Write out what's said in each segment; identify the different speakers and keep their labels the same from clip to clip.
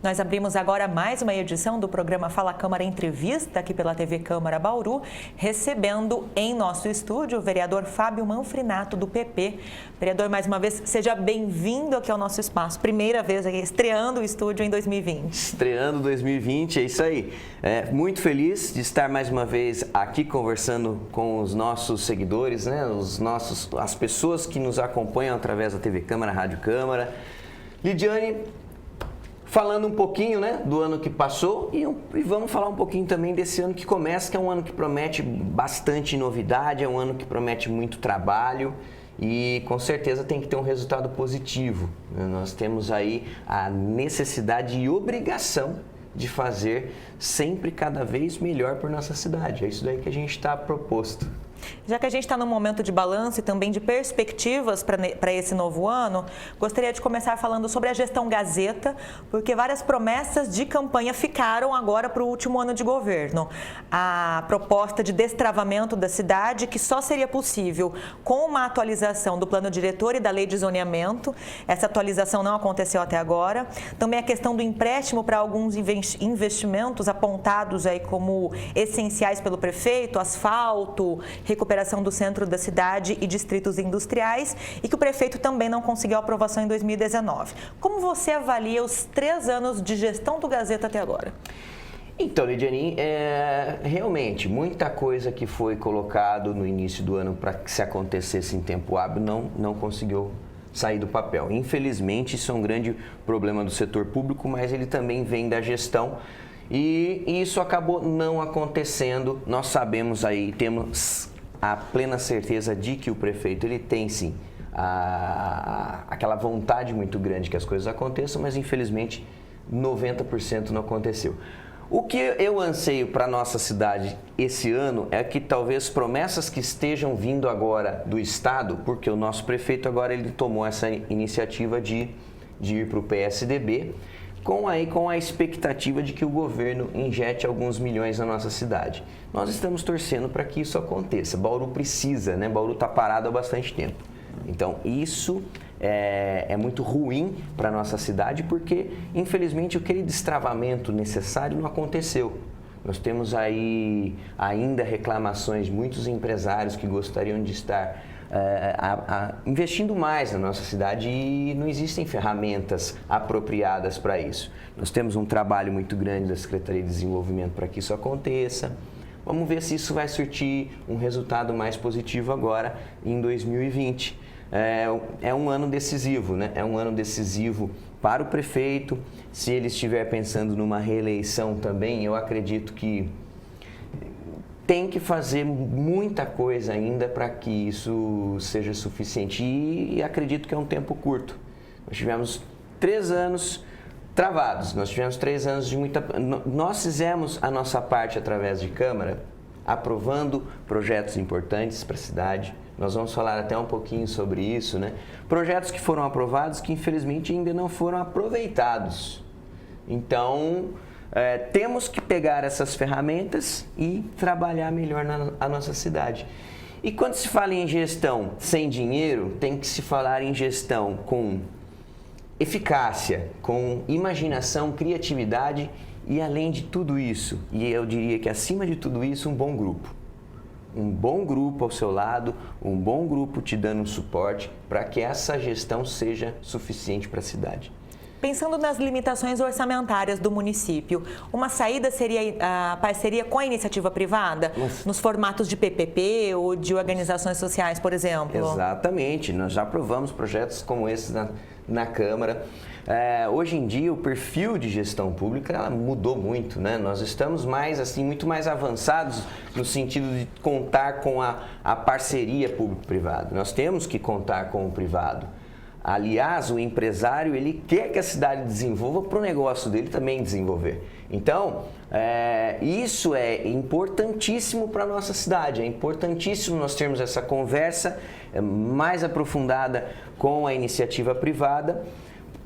Speaker 1: Nós abrimos agora mais uma edição do programa Fala Câmara Entrevista, aqui pela TV Câmara Bauru, recebendo em nosso estúdio o vereador Fábio Manfrinato, do PP. Vereador, mais uma vez, seja bem-vindo aqui ao nosso espaço. Primeira vez aqui, estreando o estúdio em 2020.
Speaker 2: Estreando 2020, é isso aí. Muito feliz de estar mais uma vez aqui conversando com os nossos seguidores, né? As pessoas que nos acompanham através da TV Câmara, Rádio Câmara. Lidiane, falando um pouquinho, né, do ano que passou e vamos falar um pouquinho também desse ano que começa, que é um ano que promete bastante novidade, é um ano que promete muito trabalho e com certeza tem que ter um resultado positivo. Nós temos aí a necessidade e obrigação de fazer sempre cada vez melhor por nossa cidade. É isso daí que a gente está proposto.
Speaker 1: Já que a gente está num momento de balanço e também de perspectivas para esse novo ano, gostaria de começar falando sobre a gestão Gazeta, porque várias promessas de campanha ficaram agora para o último ano de governo. A proposta de destravamento da cidade, que só seria possível com uma atualização do plano diretor e da lei de zoneamento. Essa atualização não aconteceu até agora. Também a questão do empréstimo para alguns investimentos apontados aí como essenciais pelo prefeito, asfalto, recuperação do centro da cidade e distritos industriais, e que o prefeito também não conseguiu aprovação em 2019. Como você avalia os 3 anos de gestão do Gazeta até agora?
Speaker 2: Então, Lidiane, realmente muita coisa que foi colocado no início do ano para que se acontecesse em tempo hábil não conseguiu sair do papel. Infelizmente, isso é um grande problema do setor público, mas ele também vem da gestão e isso acabou não acontecendo. Nós sabemos aí, temos a plena certeza de que o prefeito ele tem sim aquela vontade muito grande que as coisas aconteçam, mas infelizmente 90% não aconteceu. O que eu anseio para a nossa cidade esse ano é que talvez promessas que estejam vindo agora do Estado, porque o nosso prefeito agora ele tomou essa iniciativa de ir para o PSDB, com a expectativa de que o governo injete alguns milhões na nossa cidade. Nós estamos torcendo para que isso aconteça. Bauru precisa, né? Bauru está parado há bastante tempo. Então, isso é muito ruim para a nossa cidade porque, infelizmente, aquele destravamento necessário não aconteceu. Nós temos aí ainda reclamações de muitos empresários que gostariam de estar investindo mais na nossa cidade e não existem ferramentas apropriadas para isso. Nós temos um trabalho muito grande da Secretaria de Desenvolvimento para que isso aconteça. Vamos ver se isso vai surtir um resultado mais positivo agora em 2020. É um ano decisivo, né? É um ano decisivo para o prefeito. Se ele estiver pensando numa reeleição também, eu acredito que tem que fazer muita coisa ainda para que isso seja suficiente e acredito que é um tempo curto. Nós tivemos 3 anos travados, nós tivemos 3 anos de muita... Nós fizemos a nossa parte através de Câmara, aprovando projetos importantes para a cidade. Nós vamos falar até um pouquinho sobre isso, né? Projetos que foram aprovados que infelizmente ainda não foram aproveitados. Então, temos que pegar essas ferramentas e trabalhar melhor na nossa cidade. E quando se fala em gestão sem dinheiro, tem que se falar em gestão com eficácia, com imaginação, criatividade e além de tudo isso, e eu diria que acima de tudo isso, um bom grupo. Um bom grupo ao seu lado, um bom grupo te dando um suporte para que essa gestão seja suficiente para a cidade.
Speaker 1: Pensando nas limitações orçamentárias do município, uma saída seria a parceria com a iniciativa privada, nos formatos de PPP ou de organizações sociais, por exemplo?
Speaker 2: Exatamente, nós já aprovamos projetos como esses na Câmara. Hoje em dia o perfil de gestão pública ela mudou muito, né? Nós estamos muito mais avançados no sentido de contar com a parceria público-privado. Nós temos que contar com o privado. Aliás, o empresário, ele quer que a cidade desenvolva para o negócio dele também desenvolver. Então, isso é importantíssimo para a nossa cidade, é importantíssimo nós termos essa conversa mais aprofundada com a iniciativa privada,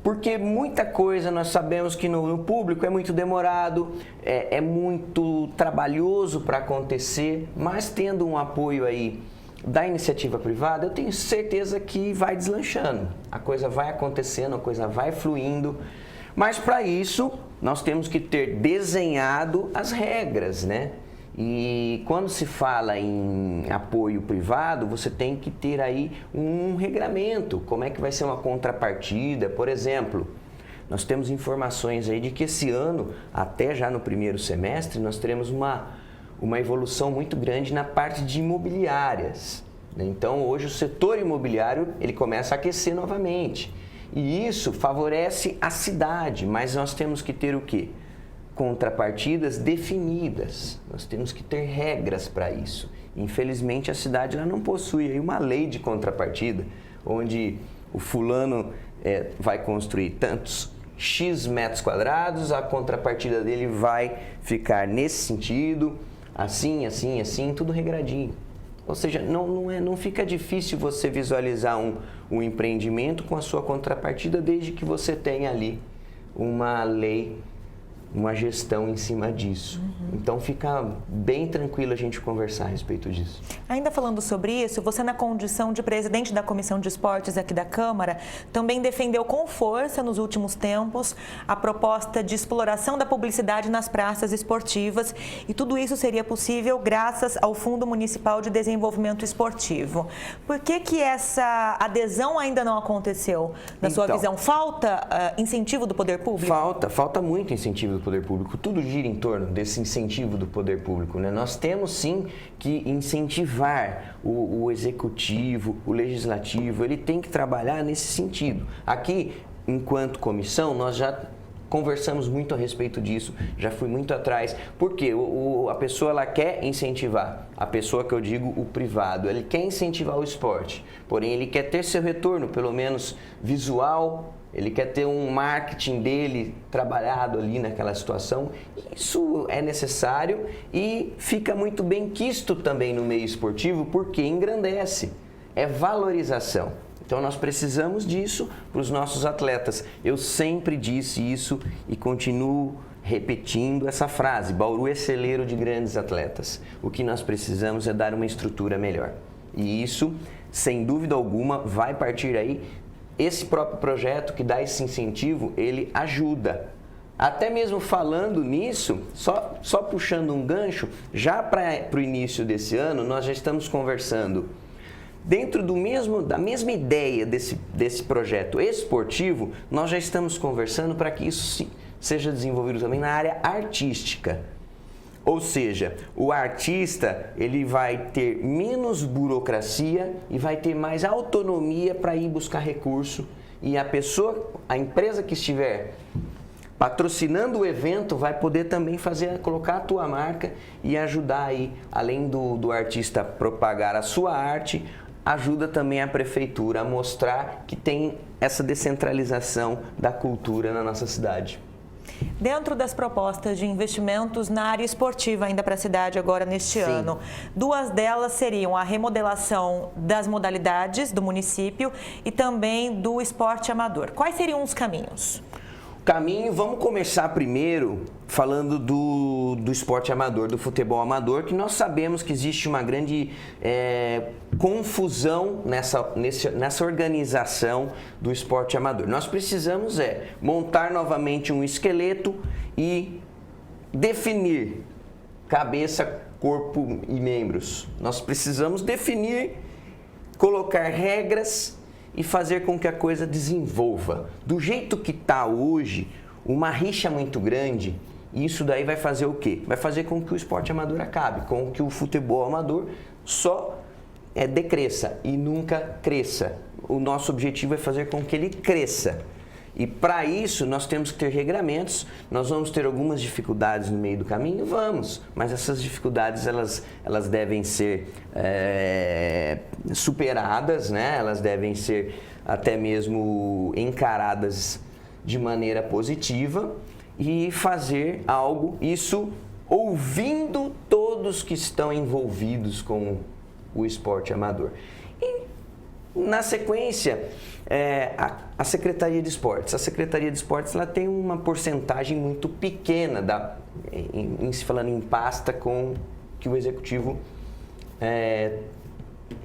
Speaker 2: porque muita coisa nós sabemos que no público é muito demorado, é muito trabalhoso para acontecer, mas tendo um apoio aí da iniciativa privada, eu tenho certeza que vai deslanchando, a coisa vai acontecendo, a coisa vai fluindo. Mas para isso, nós temos que ter desenhado as regras, né? E quando se fala em apoio privado, você tem que ter aí um regramento. Como é que vai ser uma contrapartida? Por exemplo, nós temos informações aí de que esse ano, até já no primeiro semestre, nós teremos uma evolução muito grande na parte de imobiliárias. Então, hoje o setor imobiliário ele começa a aquecer novamente. E isso favorece a cidade, mas nós temos que ter o quê? Contrapartidas definidas. Nós temos que ter regras para isso. Infelizmente, a cidade ela não possui aí uma lei de contrapartida, onde o fulano vai construir tantos X metros quadrados, a contrapartida dele vai ficar nesse sentido, assim, assim, assim, tudo regradinho. Ou seja, não fica difícil você visualizar um empreendimento com a sua contrapartida, desde que você tenha ali uma lei, uma gestão em cima disso. Então fica bem tranquilo a gente conversar a respeito disso.
Speaker 1: Ainda falando sobre isso, você na condição de presidente da Comissão de Esportes aqui da Câmara, também defendeu com força nos últimos tempos a proposta de exploração da publicidade nas praças esportivas, e tudo isso seria possível graças ao Fundo Municipal de Desenvolvimento Esportivo. Por que essa adesão ainda não aconteceu, na sua visão? Falta incentivo do poder público?
Speaker 2: Falta muito incentivo do poder público. Tudo gira em torno desse incentivo do poder público, né? Nós temos sim que incentivar o executivo, o legislativo, ele tem que trabalhar nesse sentido. Aqui, enquanto comissão, nós já conversamos muito a respeito disso, já fui muito atrás, porque a pessoa ela quer incentivar, a pessoa que eu digo o privado, ele quer incentivar o esporte, porém ele quer ter seu retorno, pelo menos visual, ele quer ter um marketing dele trabalhado ali naquela situação. Isso é necessário e fica muito bem quisto também no meio esportivo, porque engrandece, é valorização. Então nós precisamos disso para os nossos atletas. Eu sempre disse isso e continuo repetindo essa frase: Bauru é celeiro de grandes atletas. O que nós precisamos é dar uma estrutura melhor. E isso, sem dúvida alguma, vai partir aí. Esse próprio projeto que dá esse incentivo, ele ajuda. Até mesmo falando nisso, só puxando um gancho, já para o início desse ano, nós já estamos conversando dentro da mesma ideia desse projeto esportivo, nós já estamos conversando para que isso seja desenvolvido também na área artística. Ou seja, o artista ele vai ter menos burocracia e vai ter mais autonomia para ir buscar recurso, e a empresa que estiver patrocinando o evento vai poder também colocar a tua marca e ajudar aí, além do artista propagar a sua arte, ajuda também a prefeitura a mostrar que tem essa descentralização da cultura na nossa cidade.
Speaker 1: Dentro das propostas de investimentos na área esportiva ainda para a cidade agora neste ano, duas delas seriam a remodelação das modalidades do município e também do esporte amador. Quais seriam os caminhos?
Speaker 2: Vamos começar primeiro falando do esporte amador, do futebol amador, que nós sabemos que existe uma grande confusão nessa organização do esporte amador. Nós precisamos montar novamente um esqueleto e definir cabeça, corpo e membros. Nós precisamos definir, colocar regras e fazer com que a coisa desenvolva. Do jeito que está hoje, uma rixa muito grande, e isso daí vai fazer o quê? Vai fazer com que o esporte amador acabe, com que o futebol amador só decresça e nunca cresça. O nosso objetivo é fazer com que ele cresça. E para isso nós temos que ter regramentos, nós vamos ter algumas dificuldades no meio do caminho, mas essas dificuldades elas devem ser superadas, né? Elas devem ser até mesmo encaradas de maneira positiva e fazer algo, isso ouvindo todos que estão envolvidos com o esporte amador. E na sequência, a Secretaria de Esportes. A Secretaria de Esportes ela tem uma porcentagem muito pequena, se falando em pasta, que o Executivo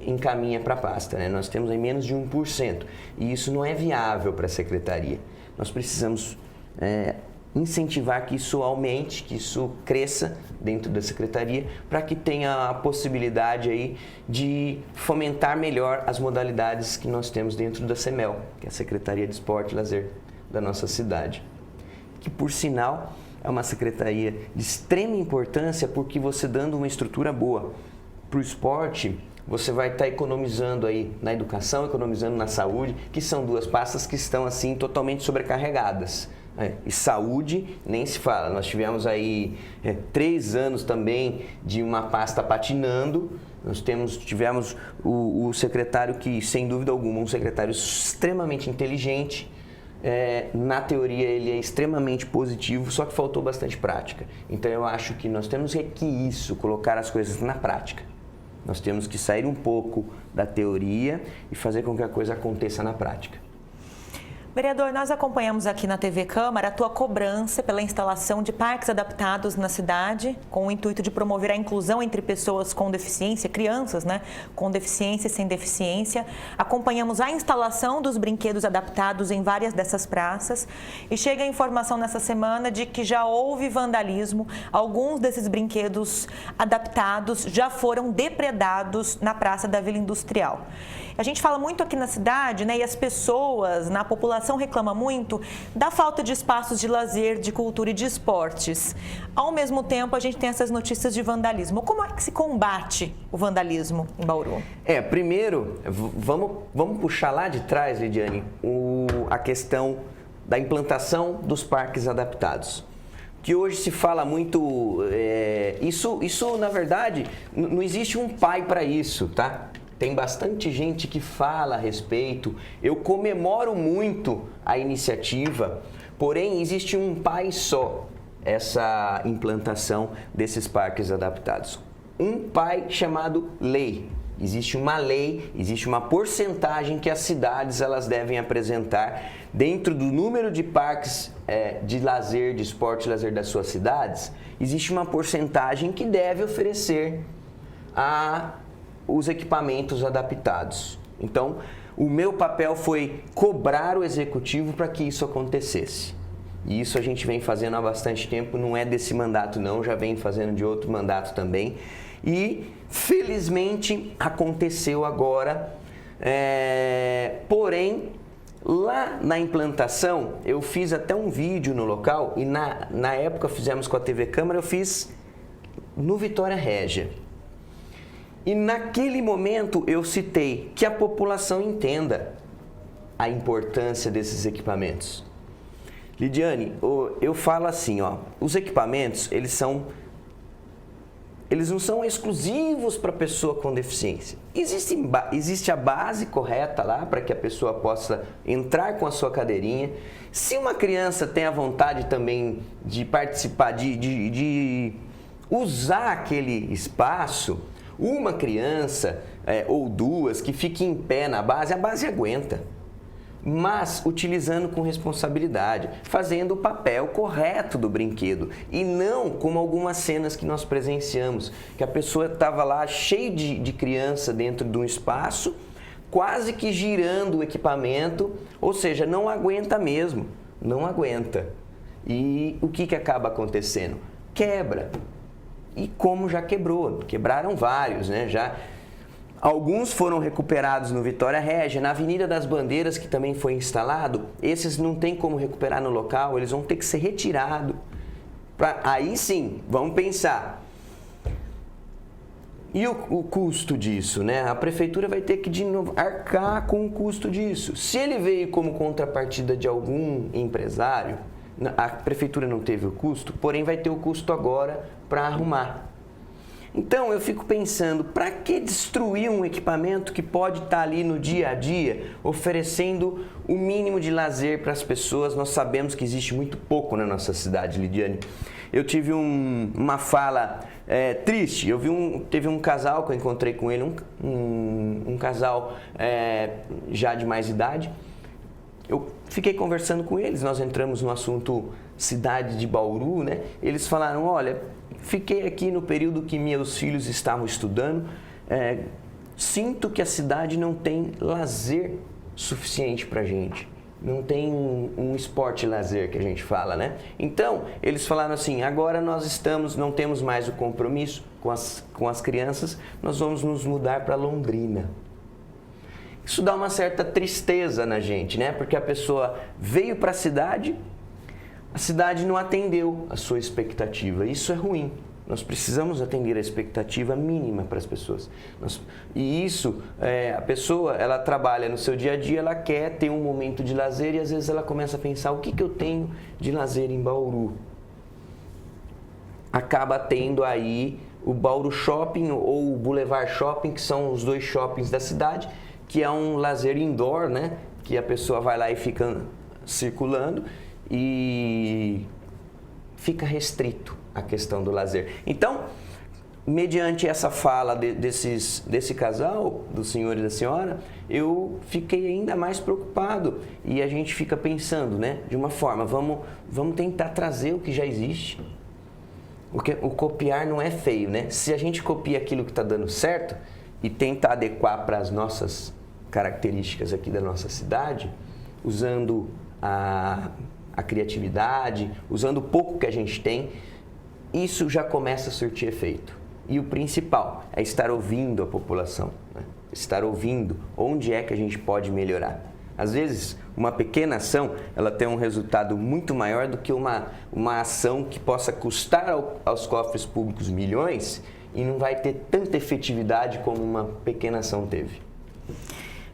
Speaker 2: encaminha para a pasta, né? Nós temos aí menos de 1%. E isso não é viável para a Secretaria. Nós precisamos incentivar que isso aumente, que isso cresça dentro da secretaria, para que tenha a possibilidade aí de fomentar melhor as modalidades que nós temos dentro da CEMEL, que é a Secretaria de Esporte e Lazer da nossa cidade. Que, por sinal, é uma secretaria de extrema importância, porque você dando uma estrutura boa para o esporte, você vai estar economizando aí na educação, economizando na saúde, que são duas pastas que estão assim totalmente sobrecarregadas. E saúde nem se fala. Nós tivemos aí 3 anos também de uma pasta patinando. Nós tivemos o secretário que, sem dúvida alguma, um secretário extremamente inteligente. Na teoria ele é extremamente positivo, só que faltou bastante prática. Então eu acho que nós temos que colocar as coisas na prática. Nós temos que sair um pouco da teoria e fazer com que a coisa aconteça na prática.
Speaker 1: Vereador, nós acompanhamos aqui na TV Câmara a tua cobrança pela instalação de parques adaptados na cidade, com o intuito de promover a inclusão entre pessoas com deficiência, crianças, né, com deficiência e sem deficiência. Acompanhamos a instalação dos brinquedos adaptados em várias dessas praças e chega a informação nessa semana de que já houve vandalismo. Alguns desses brinquedos adaptados já foram depredados na Praça da Vila Industrial. A gente fala muito aqui na cidade, né, e as pessoas, a população reclama muito da falta de espaços de lazer, de cultura e de esportes. Ao mesmo tempo, a gente tem essas notícias de vandalismo. Como é que se combate o vandalismo em Bauru?
Speaker 2: Primeiro, vamos puxar lá de trás, Lidiane, a questão da implantação dos parques adaptados. Que hoje se fala muito, isso na verdade, não existe um pai para isso, tá? Tem bastante gente que fala a respeito, eu comemoro muito a iniciativa, porém existe um pai só, essa implantação desses parques adaptados. Um pai chamado lei. Existe uma lei, existe uma porcentagem que as cidades elas devem apresentar dentro do número de parques de lazer, de esporte e lazer das suas cidades. Existe uma porcentagem que deve oferecer os equipamentos adaptados. Então, o meu papel foi cobrar o executivo para que isso acontecesse. E isso a gente vem fazendo há bastante tempo, não é desse mandato não, já vem fazendo de outro mandato também. E, felizmente, aconteceu agora. Porém, lá na implantação, eu fiz até um vídeo no local e na época fizemos com a TV Câmara, eu fiz no Vitória Régia. E naquele momento eu citei que a população entenda a importância desses equipamentos. Lidiane, eu falo assim, os equipamentos, eles não são exclusivos para a pessoa com deficiência. Existe a base correta lá para que a pessoa possa entrar com a sua cadeirinha. Se uma criança tem a vontade também de participar, de usar aquele espaço, uma criança ou duas que fiquem em pé na base, a base aguenta. Mas utilizando com responsabilidade, fazendo o papel correto do brinquedo e não como algumas cenas que nós presenciamos, que a pessoa estava lá cheia de criança dentro de um espaço, quase que girando o equipamento, ou seja, não aguenta mesmo, não aguenta. E o que acaba acontecendo? Quebra. E como já quebraram vários, né? Alguns foram recuperados no Vitória Régia, na Avenida das Bandeiras, que também foi instalado, esses não tem como recuperar no local, eles vão ter que ser retirados. Aí sim, vamos pensar. E o custo disso, né? A prefeitura vai ter que de novo arcar com o custo disso. Se ele veio como contrapartida de algum empresário, a prefeitura não teve o custo, porém vai ter o custo agora para arrumar. Então eu fico pensando, para que destruir um equipamento que pode estar ali no dia a dia, oferecendo o mínimo de lazer para as pessoas? Nós sabemos que existe muito pouco na nossa cidade, Lidiane. Eu tive uma fala triste, teve um casal que eu encontrei com ele, um casal já de mais idade. Eu fiquei conversando com eles, nós entramos no assunto cidade de Bauru, né? Eles falaram, olha, fiquei aqui no período que meus filhos estavam estudando, sinto que a cidade não tem lazer suficiente para a gente. não tem um esporte lazer que a gente fala, né? Então, eles falaram assim, agora nós não temos mais o compromisso com as crianças, nós vamos nos mudar para Londrina. Isso dá uma certa tristeza na gente, né? Porque a pessoa veio para a cidade não atendeu a sua expectativa. Isso é ruim. Nós precisamos atender a expectativa mínima para as pessoas. E isso, a pessoa, ela trabalha no seu dia a dia, ela quer ter um momento de lazer e às vezes ela começa a pensar, o que eu tenho de lazer em Bauru? Acaba tendo aí o Bauru Shopping ou o Boulevard Shopping, que são os 2 shoppings da cidade, que é um lazer indoor, né? Que a pessoa vai lá e fica circulando e fica restrito a questão do lazer. Então, mediante essa fala desse casal, do senhor e da senhora, eu fiquei ainda mais preocupado e a gente fica pensando, né? De uma forma, vamos tentar trazer o que já existe. O copiar não é feio, né? Se a gente copia aquilo que está dando certo e tenta adequar para as nossas características aqui da nossa cidade, usando a criatividade, usando o pouco que a gente tem, isso já começa a surtir efeito. E o principal é estar ouvindo a população, né? Estar ouvindo onde é que a gente pode melhorar. Às vezes, uma pequena ação, ela tem um resultado muito maior do que uma ação que possa custar aos cofres públicos milhões e não vai ter tanta efetividade como uma pequena ação teve.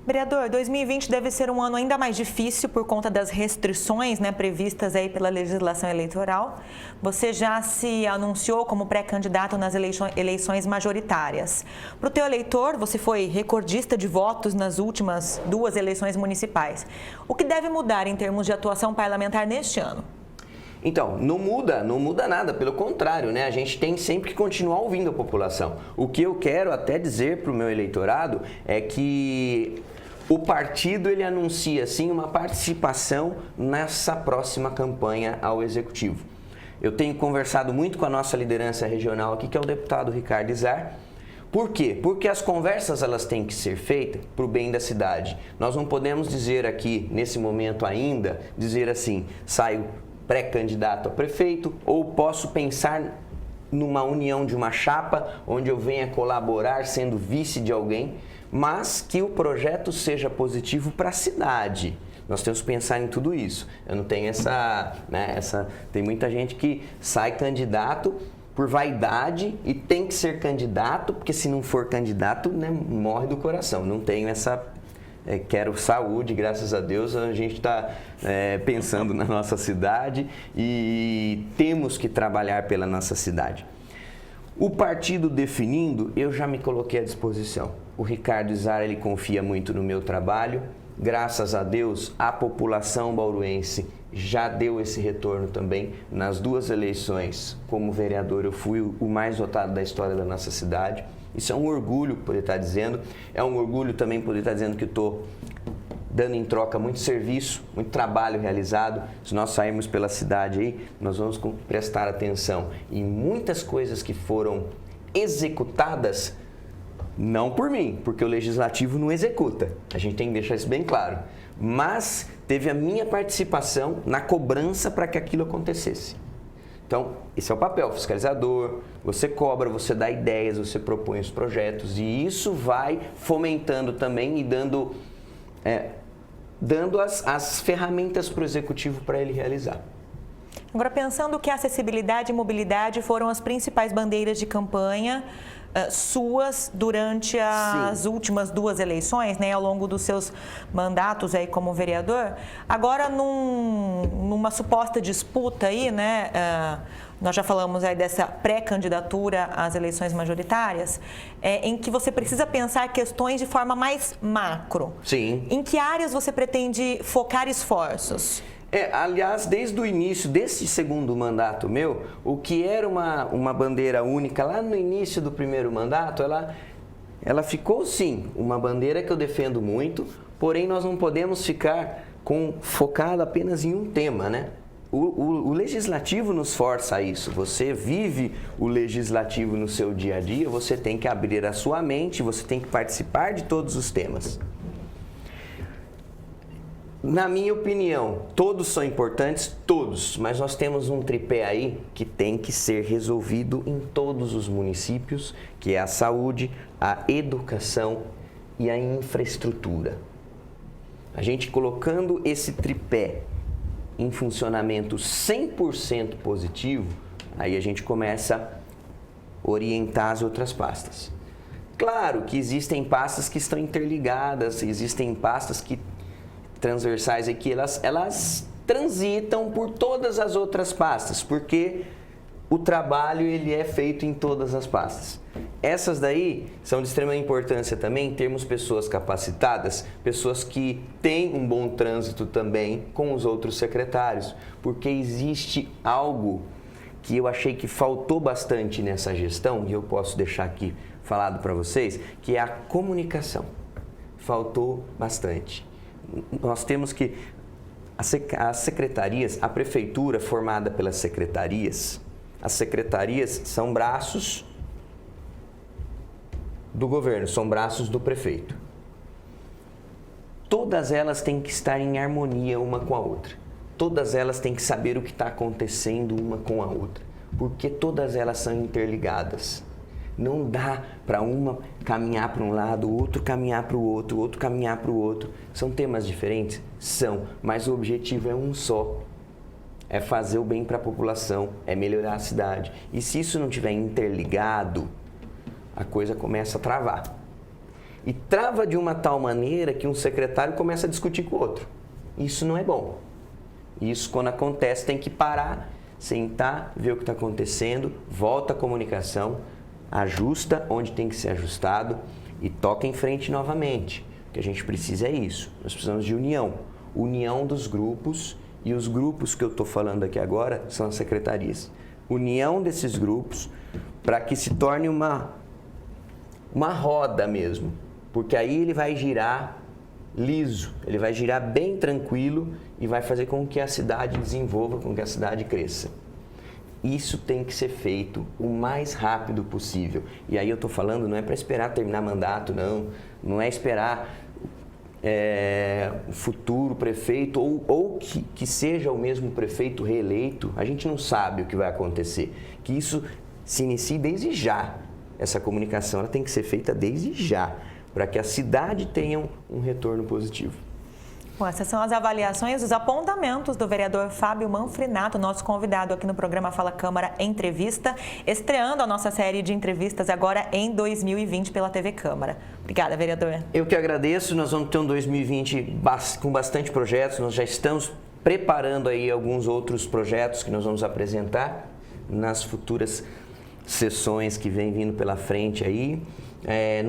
Speaker 1: Vereador, 2020 deve ser um ano ainda mais difícil por conta das restrições, né, previstas aí pela legislação eleitoral. Você já se anunciou como pré-candidato nas eleições majoritárias. Para o teu eleitor, você foi recordista de votos nas últimas 2 eleições municipais. O que deve mudar em termos de atuação parlamentar neste ano?
Speaker 2: Então, não muda nada, pelo contrário, né? A gente tem sempre que continuar ouvindo a população. O que eu quero até dizer para o meu eleitorado é que o partido ele anuncia sim uma participação nessa próxima campanha ao Executivo. Eu tenho conversado muito com a nossa liderança regional aqui, que é o deputado Ricardo Izar. Por quê? Porque as conversas elas têm que ser feitas para o bem da cidade. Nós não podemos dizer aqui, nesse momento ainda, dizer assim, saio pré-candidato a prefeito ou posso pensar numa união de uma chapa onde eu venha colaborar sendo vice de alguém, mas que o projeto seja positivo para a cidade. Nós temos que pensar em tudo isso. Eu não tenho tem muita gente que sai candidato por vaidade e tem que ser candidato, porque se não for candidato, né, morre do coração. Não tenho essa... quero saúde, graças a Deus, a gente está pensando na nossa cidade e temos que trabalhar pela nossa cidade. O partido definindo, eu já me coloquei à disposição. O Ricardo Izar, ele confia muito no meu trabalho. Graças a Deus, a população bauruense já deu esse retorno também. Nas 2 eleições, como vereador, eu fui o mais votado da história da nossa cidade. Isso é um orgulho poder estar dizendo. É um orgulho também poder estar dizendo que estou dando em troca muito serviço, muito trabalho realizado. Se nós sairmos pela cidade aí, nós vamos prestar atenção em muitas coisas que foram executadas, não por mim, porque o legislativo não executa. A gente tem que deixar isso bem claro. Mas teve a minha participação na cobrança para que aquilo acontecesse. Então, esse é o papel, fiscalizador, você cobra, você dá ideias, você propõe os projetos e isso vai fomentando também e dando as ferramentas para o executivo para ele realizar.
Speaker 1: Agora, pensando que acessibilidade e mobilidade foram as principais bandeiras de campanha suas durante as últimas 2 eleições, né, ao longo dos seus mandatos aí como vereador, agora numa suposta disputa aí, né, nós já falamos aí dessa pré-candidatura às eleições majoritárias, em que você precisa pensar questões de forma mais macro.
Speaker 2: Sim.
Speaker 1: Em que áreas você pretende focar esforços?
Speaker 2: Aliás, desde o início desse segundo mandato meu, o que era uma bandeira única lá no início do primeiro mandato, ela ficou sim uma bandeira que eu defendo muito, porém nós não podemos ficar focado apenas em um tema, né? O legislativo nos força a isso. Você vive o legislativo no seu dia a dia, você tem que abrir a sua mente, você tem que participar de todos os temas. Na minha opinião, todos são importantes, todos, mas nós temos um tripé aí que tem que ser resolvido em todos os municípios, que é a saúde, a educação e a infraestrutura. A gente colocando esse tripé em funcionamento 100% positivo, aí a gente começa a orientar as outras pastas. Claro que existem pastas que estão interligadas, existem pastas que transversais aqui, elas transitam por todas as outras pastas, porque o trabalho ele é feito em todas as pastas. Essas daí são de extrema importância também termos pessoas capacitadas, pessoas que têm um bom trânsito também com os outros secretários, porque existe algo que eu achei que faltou bastante nessa gestão, e eu posso deixar aqui falado para vocês, que é a comunicação. Faltou bastante. Nós temos que, as secretarias, a prefeitura formada pelas secretarias, as secretarias são braços do governo, são braços do prefeito. Todas elas têm que estar em harmonia uma com a outra. Todas elas têm que saber o que está acontecendo uma com a outra, porque todas elas são interligadas. Não dá para uma caminhar para um lado, o outro caminhar para o outro, o outro caminhar para o outro. São temas diferentes? São, mas o objetivo é um só. É fazer o bem para a população, é melhorar a cidade. E se isso não estiver interligado, a coisa começa a travar. E trava de uma tal maneira que um secretário começa a discutir com o outro. Isso não é bom. Isso, quando acontece, tem que parar, sentar, ver o que está acontecendo, volta a comunicação, ajusta onde tem que ser ajustado e toca em frente novamente. O que a gente precisa é isso. Nós precisamos de união. União dos grupos, e os grupos que eu estou falando aqui agora são as secretarias. União desses grupos para que se torne uma roda mesmo. Porque aí ele vai girar liso, ele vai girar bem tranquilo e vai fazer com que a cidade desenvolva, com que a cidade cresça. Isso tem que ser feito o mais rápido possível. E aí eu estou falando, não é para esperar terminar mandato, não é esperar o futuro prefeito ou que seja o mesmo prefeito reeleito. A gente não sabe o que vai acontecer. Que isso se inicie desde já. Essa comunicação ela tem que ser feita desde já, para que a cidade tenha um retorno positivo.
Speaker 1: Bom, essas são as avaliações, os apontamentos do vereador Fábio Manfrinato, nosso convidado aqui no programa Fala Câmara Entrevista, estreando a nossa série de entrevistas agora em 2020 pela TV Câmara. Obrigada, vereador.
Speaker 2: Eu que agradeço, nós vamos ter um 2020 com bastante projetos, nós já estamos preparando aí alguns outros projetos que nós vamos apresentar nas futuras sessões que vem vindo pela frente aí.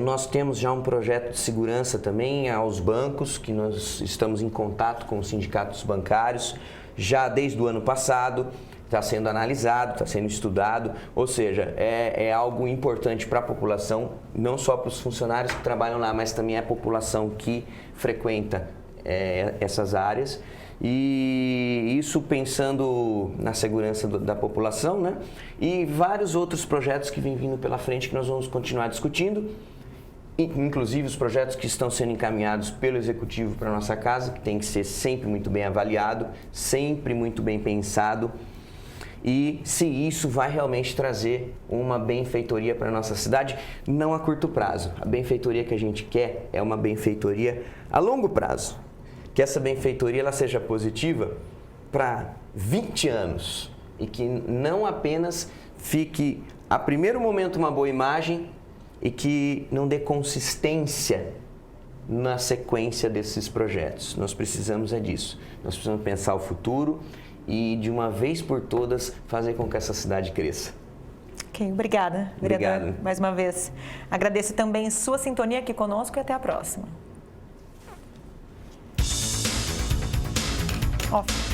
Speaker 2: Nós temos já um projeto de segurança também aos bancos, que nós estamos em contato com os sindicatos bancários, já desde o ano passado, está sendo analisado, está sendo estudado, ou seja, é algo importante para a população, não só para os funcionários que trabalham lá, mas também a população que frequenta essas áreas. E isso pensando na segurança da população, né? E vários outros projetos que vêm vindo pela frente que nós vamos continuar discutindo, inclusive os projetos que estão sendo encaminhados pelo Executivo para a nossa casa, que tem que ser sempre muito bem avaliado, sempre muito bem pensado, e se isso vai realmente trazer uma benfeitoria para a nossa cidade, não a curto prazo. A benfeitoria que a gente quer é uma benfeitoria a longo prazo. Que essa benfeitoria ela seja positiva para 20 anos e que não apenas fique a primeiro momento uma boa imagem e que não dê consistência na sequência desses projetos. Nós precisamos disso. Nós precisamos pensar o futuro e de uma vez por todas fazer com que essa cidade cresça.
Speaker 1: Ok, obrigada, vereador,
Speaker 2: Obrigado.
Speaker 1: mais uma vez. Agradeço também sua sintonia aqui conosco e até a próxima. Off.